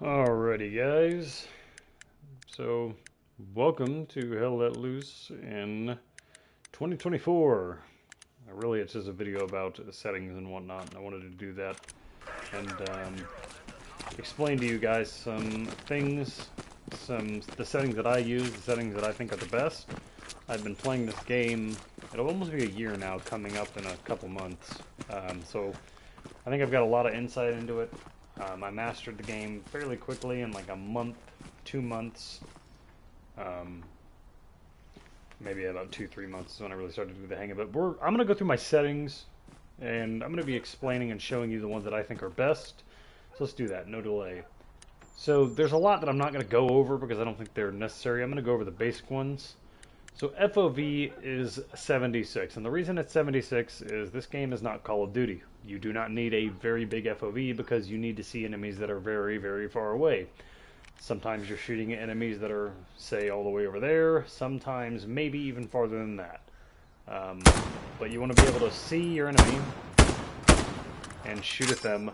Alrighty, guys. So, welcome to Hell Let Loose in 2024. Really, it's just a video about settings and whatnot, and I wanted to do that and explain to you guys some things, the settings that I use, the settings that I think are the best. I've been playing this game, it'll almost be a year now, coming up in a couple months. So, I think I've got a lot of insight into it. I mastered the game fairly quickly in like a month, 2 months. Um, Maybe about 2, 3 months is when I really started to do the hang of it. I'm going to go through my settings, and I'm going to be explaining and showing you the ones that I think are best. So let's do that, no delay. So there's a lot that I'm not going to go over because I don't think they're necessary. I'm going to go over the basic ones. So FOV is 76, and the reason it's 76 is this game is not Call of Duty. You do not need a very big FOV because you need to see enemies that are very, very far away. Sometimes you're shooting at enemies that are, say, all the way over there, sometimes maybe even farther than that. But you want to be able to see your enemy and shoot at them.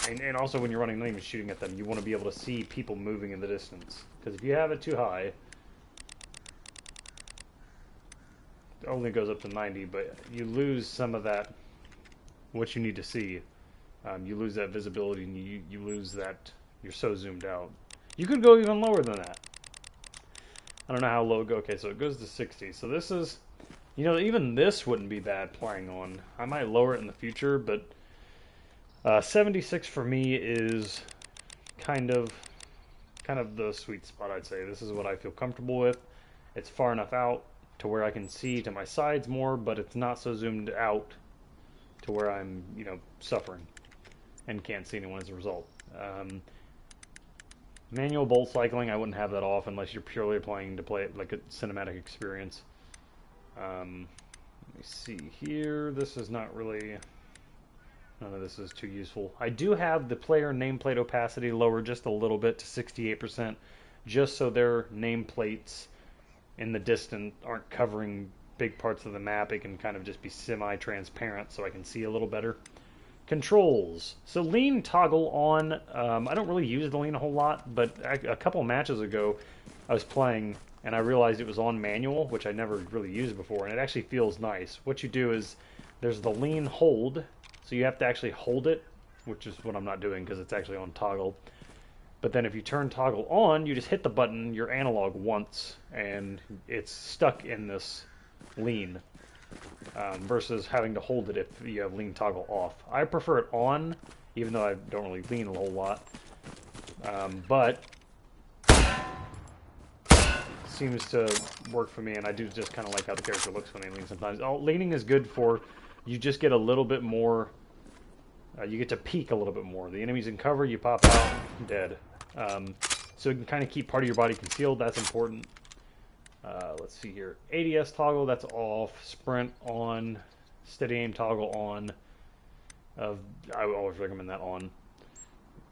And also when you're running, not even shooting at them, you want to be able to see people moving in the distance. Because if you have it too high, it only goes up to 90, but you lose some of that, what you need to see. You lose that visibility and you lose that, you're so zoomed out. You could go even lower than that. I don't know how low it goes. Okay, so it goes to 60. So this is, even this wouldn't be bad playing on. I might lower it in the future, but 76 for me is kind of the sweet spot, I'd say. This is what I feel comfortable with. It's far enough out to where I can see to my sides more, but it's not so zoomed out to where I'm, suffering and can't see anyone as a result. Manual bolt cycling, I wouldn't have that off unless you're purely playing to play it like a cinematic experience. Let me see here. This is not really... None of this is too useful. I do have the player nameplate opacity lowered just a little bit to 68%, just so their nameplates in the distance aren't covering big parts of the map. It can kind of just be semi-transparent so I can see a little better. Controls. So lean toggle on. I don't really use the lean a whole lot, but a couple matches ago I was playing and I realized it was on manual, which I never really used before, and it actually feels nice. What you do is there's the lean hold, so you have to actually hold it, which is what I'm not doing because it's actually on toggle. But then if you turn toggle on, you just hit the button, your analog once, and it's stuck in this lean. Versus having to hold it if you have lean toggle off. I prefer it on, even though I don't really lean a whole lot. But seems to work for me, and I do just kind of like how the character looks when they lean sometimes. Leaning is good for, you just get a little bit more, you get to peek a little bit more. The enemy's in cover, you pop out, dead. So you can kind of keep part of your body concealed, that's important. Let's see here. ADS toggle, that's off. Sprint on. Steady aim toggle on. I would always recommend that on.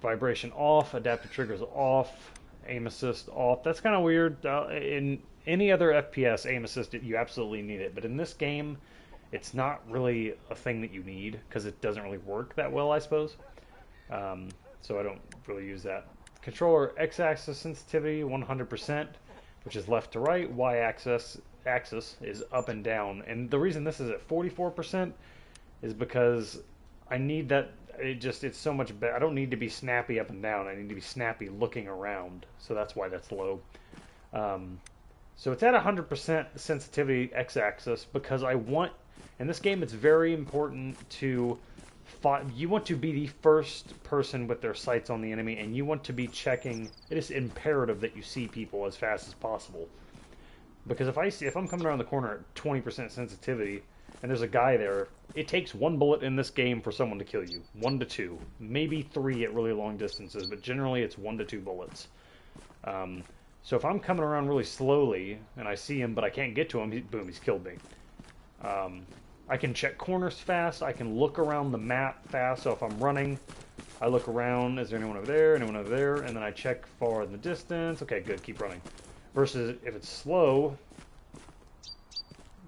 Vibration off. Adaptive triggers off. Aim assist off. That's kind of weird. In any other FPS, aim assist, you absolutely need it. But in this game, it's not really a thing that you need because it doesn't really work that well, I suppose. So I don't really use that. Controller X-axis sensitivity, 100%. Which is left to right. Y-axis is up and down. And the reason this is at 44% is because I need that. It's so much better. I don't need to be snappy up and down. I need to be snappy looking around. So that's why that's low. So it's at 100% sensitivity X-axis because I want, in this game it's very important to, you want to be the first person with their sights on the enemy, and you want to be checking. It is imperative that you see people as fast as possible. Because if I'm coming around the corner at 20% sensitivity, and there's a guy there, it takes one bullet in this game for someone to kill you. 1 to 2. Maybe 3 at really long distances, but generally it's 1 to 2 bullets. So if I'm coming around really slowly, and I see him, but I can't get to him, boom, he's killed me. I can check corners fast. I can look around the map fast. So if I'm running, I look around. Is there anyone over there? Anyone over there? And then I check far in the distance. Okay, good. Keep running. Versus if it's slow,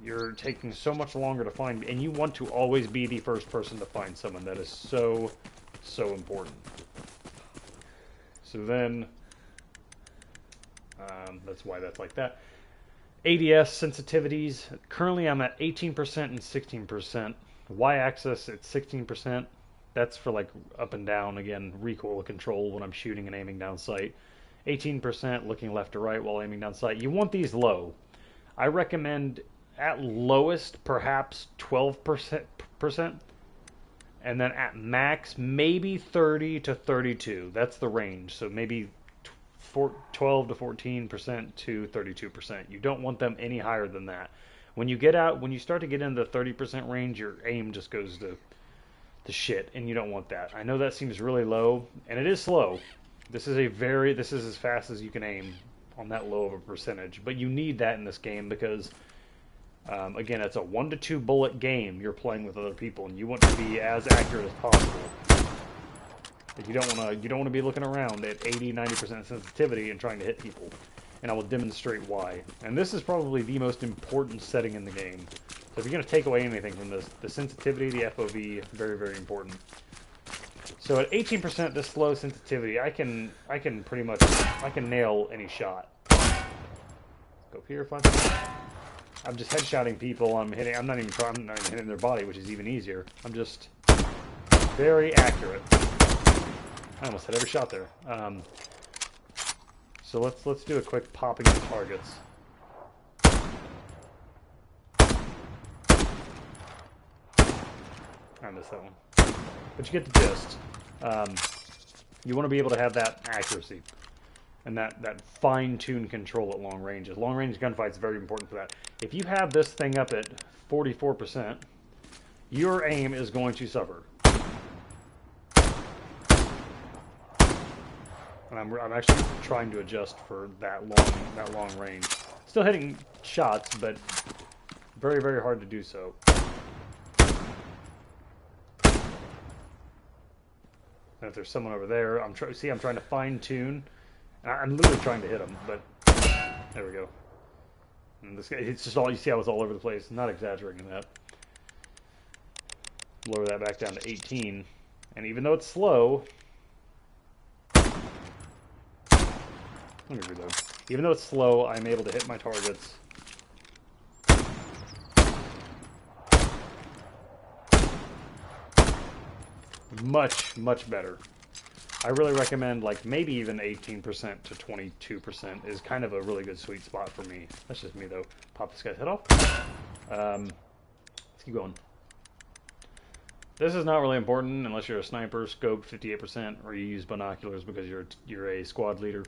you're taking so much longer to find. And you want to always be the first person to find someone. That is so, so important. So then, that's why that's like that. ADS sensitivities. Currently, I'm at 18% and 16%. Y-axis at 16%. That's for like up and down, again, recoil control when I'm shooting and aiming down sight. 18% looking left to right while aiming down sight. You want these low. I recommend at lowest perhaps 12%, and then at max maybe 30 to 32. That's the range. So maybe 12 to 14% to 32%. You don't want them any higher than that. When you start to get into the 30% range, your aim just goes to shit, and you don't want that. I know that seems really low, and it is slow. This is as fast as you can aim on that low of a percentage, but you need that in this game because, again, it's a 1 to 2 bullet game. You're playing with other people, and you want to be as accurate as possible. You don't want to be looking around at 80-90% sensitivity and trying to hit people. And I will demonstrate why. And this is probably the most important setting in the game. So if you're going to take away anything from this, the sensitivity, the FOV, very, very important. So at 18% this low sensitivity, I can pretty much nail any shot. Go here, find something. I'm just headshotting people. I'm not even hitting their body, which is even easier. I'm just very accurate. I almost hit every shot there. So let's do a quick popping of targets. I missed that one. But you get the gist. You want to be able to have that accuracy and that fine-tuned control at long ranges. Long-range gunfight is very important for that. If you have this thing up at 44%, your aim is going to suffer. And I'm actually trying to adjust for that long range. Still hitting shots, but very, very hard to do so. And if there's someone over there, I'm trying to fine tune. I'm literally trying to hit him, but there we go. And this guy, it's just all you see how it's all over the place. Not exaggerating that. Lower that back down to 18, and even though it's slow, let me reload. Even though it's slow, I'm able to hit my targets. Much, much better. I really recommend like maybe even 18% to 22% is kind of a really good sweet spot for me. That's just me though. Pop this guy's head off. Let's keep going. This is not really important unless you're a sniper, scope 58%, or you use binoculars because you're a squad leader.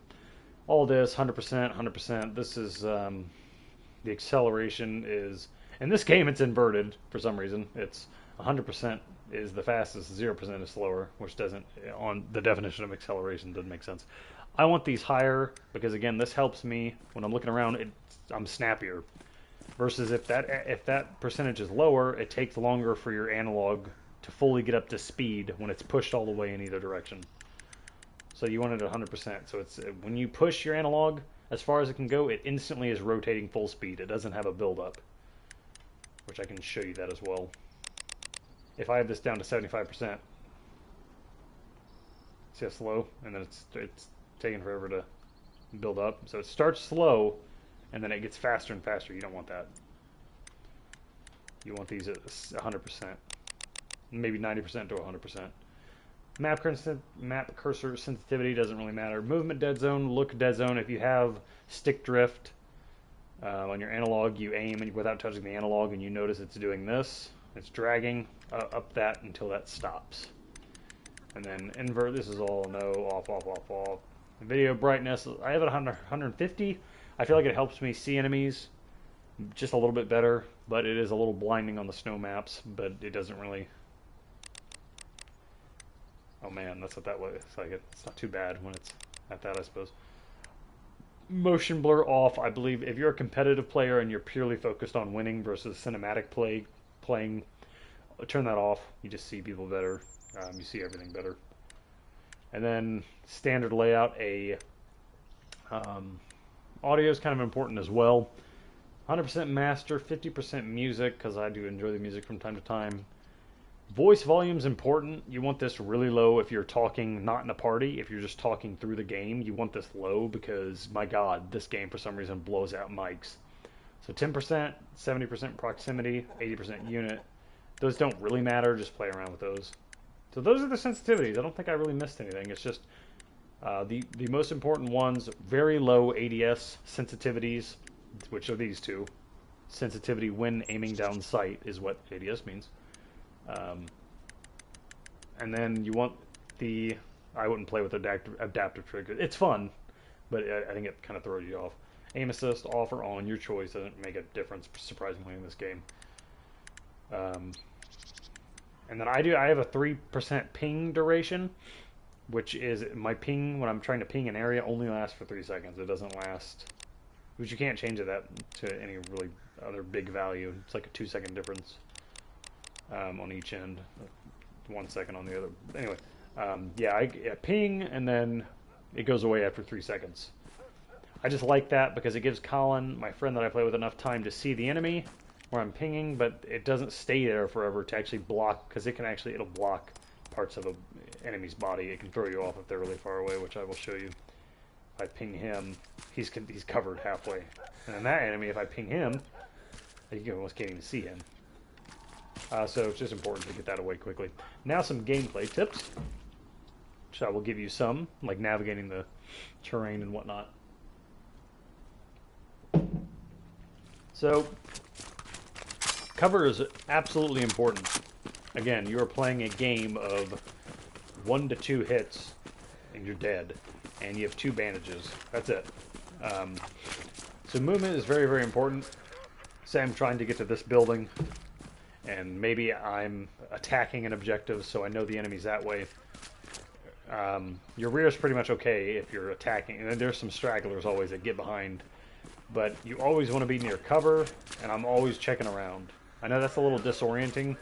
All this 100%, 100%. This is the acceleration is in this game it's inverted for some reason. It's 100% is the fastest, 0% is slower, which doesn't, on the definition of acceleration, doesn't make sense. I want these higher because again, this helps me when I'm looking around. I'm snappier. Versus if that percentage is lower, it takes longer for your analog to fully get up to speed when it's pushed all the way in either direction. So you want it at 100%. So it's when you push your analog as far as it can go, it instantly is rotating full speed. It doesn't have a build-up, which I can show you that as well. If I have this down to 75%, see how slow, and then it's taking forever to build up. So it starts slow, and then it gets faster and faster. You don't want that. You want these at 100%, maybe 90% to 100%. Map cursor sensitivity doesn't really matter. Movement dead zone, look dead zone. If you have stick drift on your analog, you aim and without touching the analog, and you notice it's doing this. It's dragging up that until that stops. And then invert, this is all no, off, off, off, off. Video brightness, I have it 150. I feel like it helps me see enemies just a little bit better, but it is a little blinding on the snow maps, but it doesn't really... Oh man, that's what that was. It's like it's not too bad when it's at that, I suppose. Motion blur off, I believe if you're a competitive player and you're purely focused on winning versus cinematic playing, turn that off. You just see people better. You see everything better. And then standard layout, audio is kind of important as well. 100% master, 50% music, because I do enjoy the music from time to time. Voice volume's important. You want this really low if you're talking not in a party. If you're just talking through the game, you want this low because, my God, this game for some reason blows out mics. So 10%, 70% proximity, 80% unit. Those don't really matter. Just play around with those. So those are the sensitivities. I don't think I really missed anything. It's just the most important ones, very low ADS sensitivities, which are these two. Sensitivity when aiming down sight is what ADS means. And then you want the, I wouldn't play with adaptive trigger. It's fun, but I think it kind of throws you off. Aim assist, off or on, your choice. Doesn't make a difference, surprisingly, in this game. And then I have a 3% ping duration, which is my ping when I'm trying to ping an area only lasts for 3 seconds. It doesn't last, which you can't change that to any really other big value. It's like a 2-second difference on each end, 1 second on the other. Anyway, yeah, I ping and then it goes away after 3 seconds. I just like that because it gives Colin, my friend that I play with, enough time to see the enemy where I'm pinging, but it doesn't stay there forever to actually block, because it'll block parts of an enemy's body. It can throw you off if they're really far away, which I will show you. If I ping him, he's covered halfway. And then that enemy, if I ping him, you almost can't even see him. So it's just important to get that away quickly. Now some gameplay tips, which I will give you some, like navigating the terrain and whatnot. So, cover is absolutely important. Again, you are playing a game of 1 to 2 hits and you're dead. And you have 2 bandages. That's it. So movement is very, very important. Say I'm trying to get to this building and maybe I'm attacking an objective, so I know the enemy's that way. Your rear is pretty much okay if you're attacking. And there's some stragglers always that get behind. But you always want to be near cover, and I'm always checking around. I know that's a little disorienting,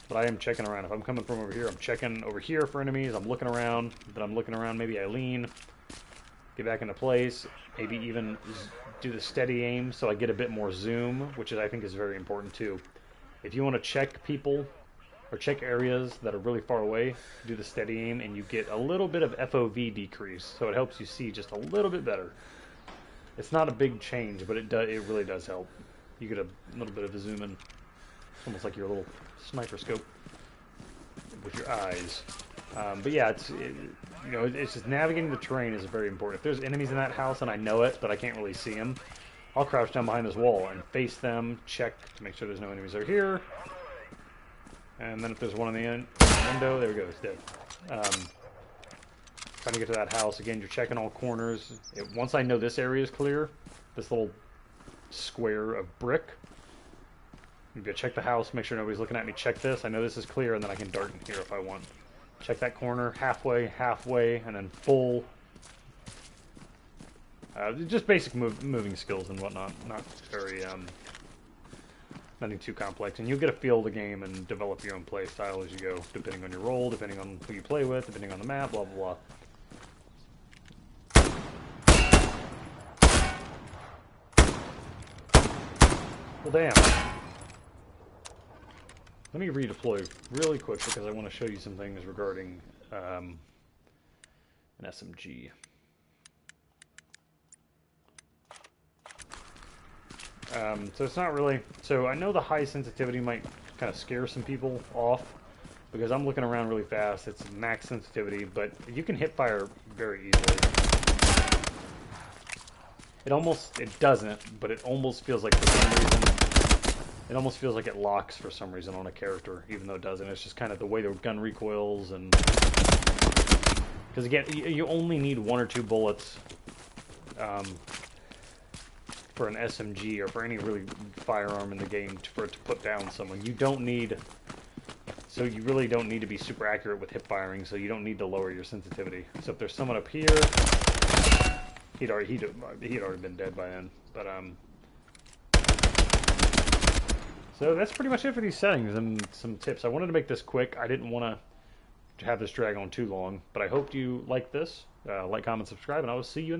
but I am checking around. If I'm coming from over here, I'm checking over here for enemies. I'm looking around. Then I'm looking around. Maybe I lean, get back into place, maybe even do the steady aim so I get a bit more zoom, which I think is very important too. If you want to check people or check areas that are really far away, do the steady aim, and you get a little bit of FOV decrease, so it helps you see just a little bit better. It's not a big change, but it really does help. You get a little bit of a zoom in, almost like your little sniper scope with your eyes. But yeah, it's just navigating the terrain is very important. If there's enemies in that house and I know it, but I can't really see them, I'll crouch down behind this wall and face them, check to make sure there's no enemies over here. And then if there's one in the window, there we go, it's dead. Trying to get to that house. Again, you're checking all corners. Once I know this area is clear, this little square of brick, I'm going to check the house, make sure nobody's looking at me, check this. I know this is clear, and then I can dart in here if I want. Check that corner, halfway, and then full. Just basic moving skills and whatnot. Not very, nothing too complex. And you'll get a feel of the game and develop your own play style as you go, depending on your role, depending on who you play with, depending on the map, blah, blah, blah. Well, damn. Let me redeploy really quick because I want to show you some things regarding an SMG. So it's not really... So I know the high sensitivity might kind of scare some people off because I'm looking around really fast. It's max sensitivity, but you can hip fire very easily. It doesn't, but it almost feels like for some reason... It almost feels like it locks for some reason on a character, even though it doesn't. It's just kind of the way the gun recoils and... Because again, you only need 1 or 2 bullets for an SMG or for any really firearm in the game for it to put down someone. You don't need... So you really don't need to be super accurate with hip firing, so you don't need to lower your sensitivity. So if there's someone up here... He'd already been dead by then, but so that's pretty much it for these settings and some tips. I wanted to make this quick. I didn't want to have this drag on too long, but I hope you like this. Like, comment, subscribe, and I will see you in the next